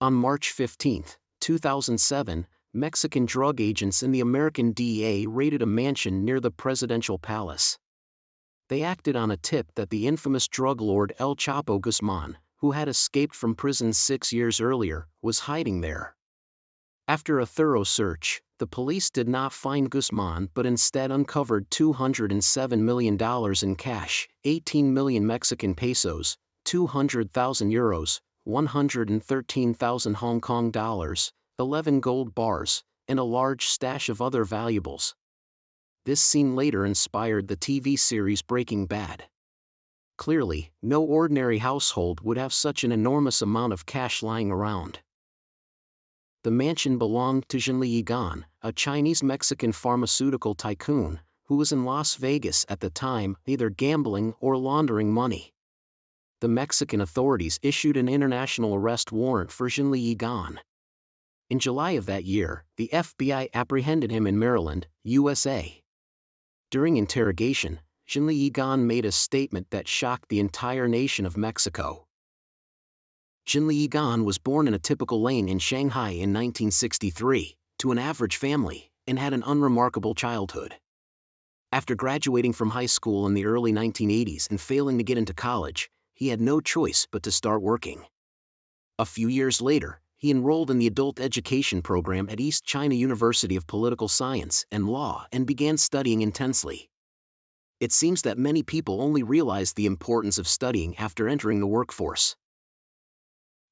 On March 15, 2007, Mexican drug agents and the American DEA raided a mansion near the presidential palace. They acted on a tip that the infamous drug lord El Chapo Guzman, who had escaped from prison 6 years earlier, was hiding there. After a thorough search, the police did not find Guzman but instead uncovered $207 million in cash, 18 million Mexican pesos, 200,000 euros, 113,000 Hong Kong dollars, 11 gold bars, and a large stash of other valuables. This scene later inspired the TV series Breaking Bad. Clearly, no ordinary household would have such an enormous amount of cash lying around. The mansion belonged to Zhenli Ye Gon, a Chinese-Mexican pharmaceutical tycoon, who was in Las Vegas at the time, either gambling or laundering money. The Mexican authorities issued an international arrest warrant for Zhenli Ye Gon. In July of that year, the FBI apprehended him in Maryland, USA. During interrogation, Zhenli Ye Gon made a statement that shocked the entire nation of Mexico. Zhenli Ye Gon was born in a typical lane in Shanghai in 1963, to an average family, and had an unremarkable childhood. After graduating from high school in the early 1980s and failing to get into college, he had no choice but to start working. A few years later, he enrolled in the adult education program at East China University of Political Science and Law and began studying intensely. It seems that many people only realize the importance of studying after entering the workforce.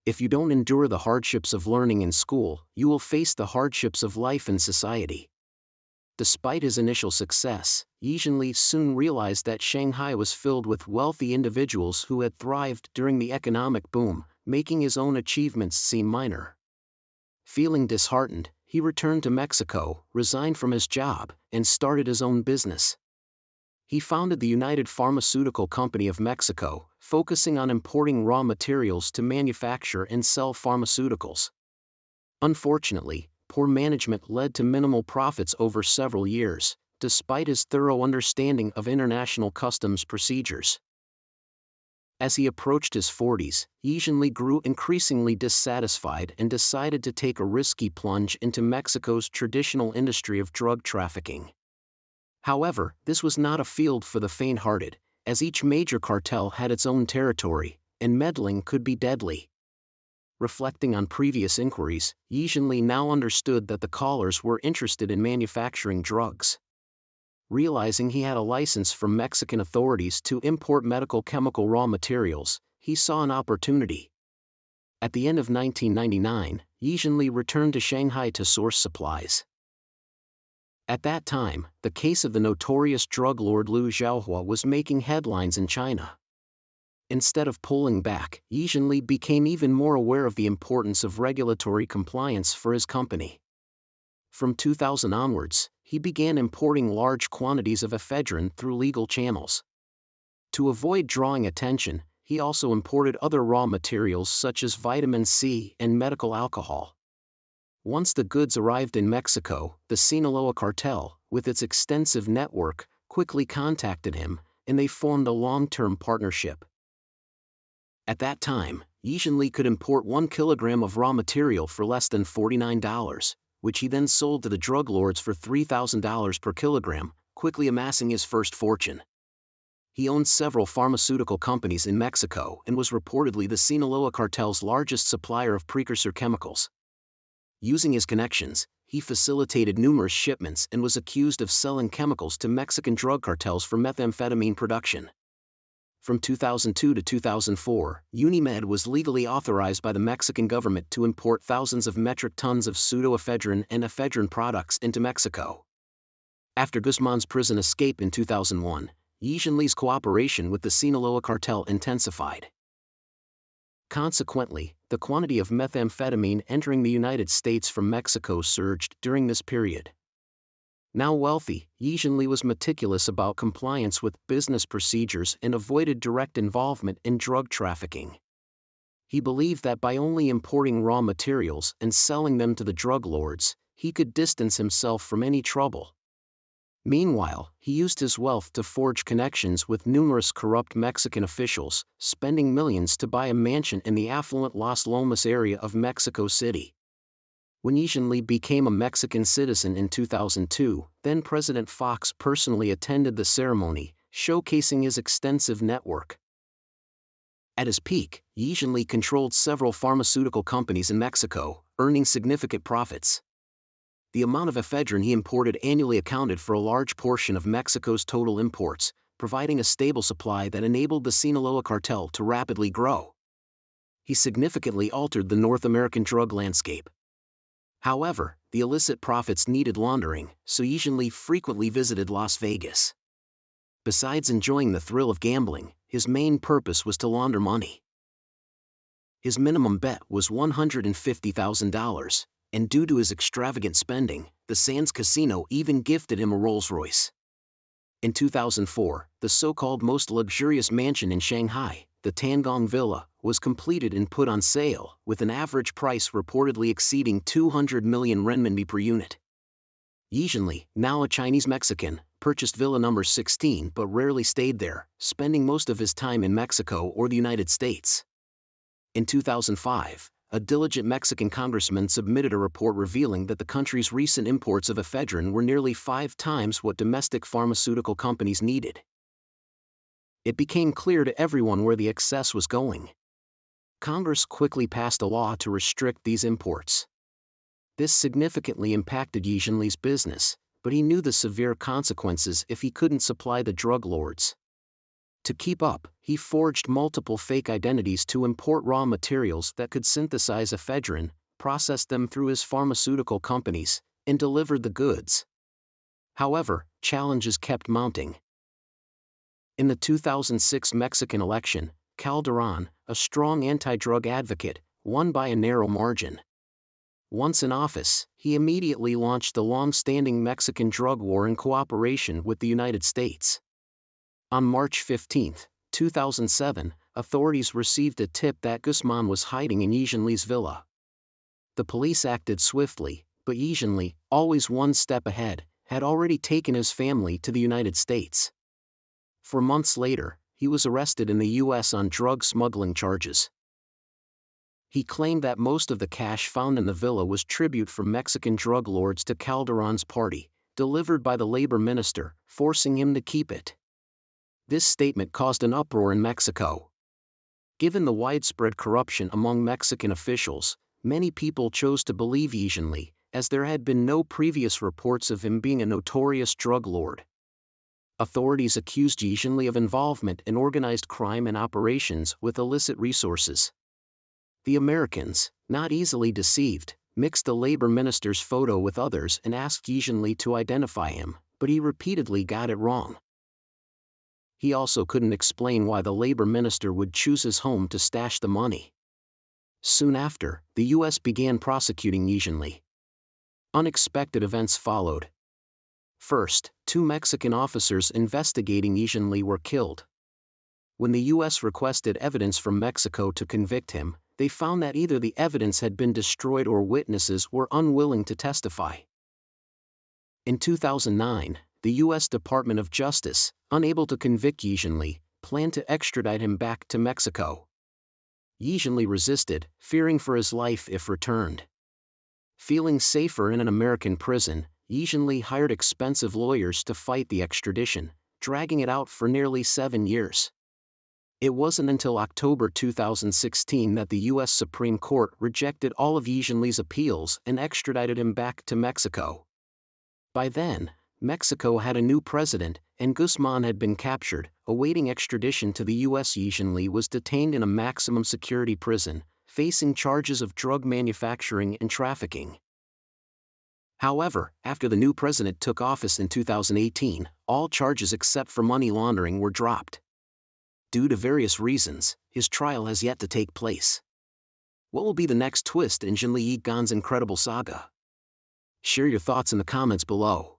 If you don't endure the hardships of learning in school, you will face the hardships of life in society. Despite his initial success, Zhenli soon realized that Shanghai was filled with wealthy individuals who had thrived during the economic boom, making his own achievements seem minor. Feeling disheartened, he returned to Mexico, resigned from his job, and started his own business. He founded the United Pharmaceutical Company of Mexico, focusing on importing raw materials to manufacture and sell pharmaceuticals. Unfortunately, poor management led to minimal profits over several years, despite his thorough understanding of international customs procedures. As he approached his 40s, Zhenli grew increasingly dissatisfied and decided to take a risky plunge into Mexico's traditional industry of drug trafficking. However, this was not a field for the faint-hearted, as each major cartel had its own territory, and meddling could be deadly. Reflecting on previous inquiries, Zhenli now understood that the callers were interested in manufacturing drugs. Realizing he had a license from Mexican authorities to import medical chemical raw materials, he saw an opportunity. At the end of 1999, Zhenli returned to Shanghai to source supplies. At that time, the case of the notorious drug lord Liu Xiaohua was making headlines in China. Instead of pulling back, Zhenli became even more aware of the importance of regulatory compliance for his company. From 2000 onwards, he began importing large quantities of ephedrine through legal channels. To avoid drawing attention, he also imported other raw materials such as vitamin C and medical alcohol. Once the goods arrived in Mexico, the Sinaloa Cartel, with its extensive network, quickly contacted him, and they formed a long-term partnership. At that time, Zhenli could import 1 kilogram of raw material for less than $49, which he then sold to the drug lords for $3,000 per kilogram, quickly amassing his first fortune. He owned several pharmaceutical companies in Mexico and was reportedly the Sinaloa Cartel's largest supplier of precursor chemicals. Using his connections, he facilitated numerous shipments and was accused of selling chemicals to Mexican drug cartels for methamphetamine production. From 2002 to 2004, Unimed was legally authorized by the Mexican government to import thousands of metric tons of pseudoephedrine and ephedrine products into Mexico. After Guzman's prison escape in 2001, Zhenli's cooperation with the Sinaloa Cartel intensified. Consequently, the quantity of methamphetamine entering the United States from Mexico surged during this period. Now wealthy, Zhenli was meticulous about compliance with business procedures and avoided direct involvement in drug trafficking. He believed that by only importing raw materials and selling them to the drug lords, he could distance himself from any trouble. Meanwhile, he used his wealth to forge connections with numerous corrupt Mexican officials, spending millions to buy a mansion in the affluent Las Lomas area of Mexico City. When Zhenli became a Mexican citizen in 2002, then-President Fox personally attended the ceremony, showcasing his extensive network. At his peak, Zhenli controlled several pharmaceutical companies in Mexico, earning significant profits. The amount of ephedrine he imported annually accounted for a large portion of Mexico's total imports, providing a stable supply that enabled the Sinaloa Cartel to rapidly grow. He significantly altered the North American drug landscape. However, the illicit profits needed laundering, so Zhenli frequently visited Las Vegas. Besides enjoying the thrill of gambling, his main purpose was to launder money. His minimum bet was $150,000, and due to his extravagant spending, the Sands Casino even gifted him a Rolls-Royce. In 2004, the so-called most luxurious mansion in Shanghai, the Tangong Villa, was completed and put on sale, with an average price reportedly exceeding 200 million renminbi per unit. Zhenli, now a Chinese Mexican, purchased Villa number 16 but rarely stayed there, spending most of his time in Mexico or the United States. In 2005, a diligent Mexican congressman submitted a report revealing that the country's recent imports of ephedrine were nearly 5 times what domestic pharmaceutical companies needed. It became clear to everyone where the excess was going. Congress quickly passed a law to restrict these imports. This significantly impacted Zhenli's business, but he knew the severe consequences if he couldn't supply the drug lords. To keep up, he forged multiple fake identities to import raw materials that could synthesize ephedrine, processed them through his pharmaceutical companies, and delivered the goods. However, challenges kept mounting. In the 2006 Mexican election, Calderon, a strong anti-drug advocate, won by a narrow margin. Once in office, he immediately launched the long-standing Mexican drug war in cooperation with the United States. On March 15, 2007, authorities received a tip that Guzman was hiding in Zhenli's villa. The police acted swiftly, but Zhenli, always one step ahead, had already taken his family to the United States. 4 months later, he was arrested in the U.S. on drug smuggling charges. He claimed that most of the cash found in the villa was tribute from Mexican drug lords to Calderon's party, delivered by the labor minister, forcing him to keep it. This statement caused an uproar in Mexico. Given the widespread corruption among Mexican officials, many people chose to believe Zhenli, as there had been no previous reports of him being a notorious drug lord. Authorities accused Zhenli of involvement in organized crime and operations with illicit resources. The Americans, not easily deceived, mixed the labor minister's photo with others and asked Zhenli to identify him, but he repeatedly got it wrong. He also couldn't explain why the labor minister would choose his home to stash the money. Soon after, the U.S. began prosecuting Zhenli. Unexpected events followed. First, 2 Mexican officers investigating Zhenli were killed. When the U.S. requested evidence from Mexico to convict him, they found that either the evidence had been destroyed or witnesses were unwilling to testify. In 2009, the U.S. Department of Justice, unable to convict Zhenli, planned to extradite him back to Mexico. Zhenli resisted, fearing for his life if returned. Feeling safer in an American prison, Zhenli hired expensive lawyers to fight the extradition, dragging it out for nearly 7 years. It wasn't until October 2016 that the U.S. Supreme Court rejected all of Zhenli's appeals and extradited him back to Mexico. By then, Mexico had a new president, and Guzman had been captured, awaiting extradition to the U.S. Zhenli was detained in a maximum security prison, facing charges of drug manufacturing and trafficking. However, after the new president took office in 2018, all charges except for money laundering were dropped. Due to various reasons, his trial has yet to take place. What will be the next twist in Zhenli Ye Gon's incredible saga? Share your thoughts in the comments below.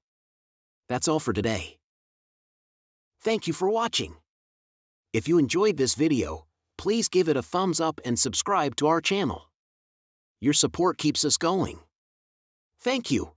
That's all for today. Thank you for watching. If you enjoyed this video, please give it a thumbs up and subscribe to our channel. Your support keeps us going. Thank you.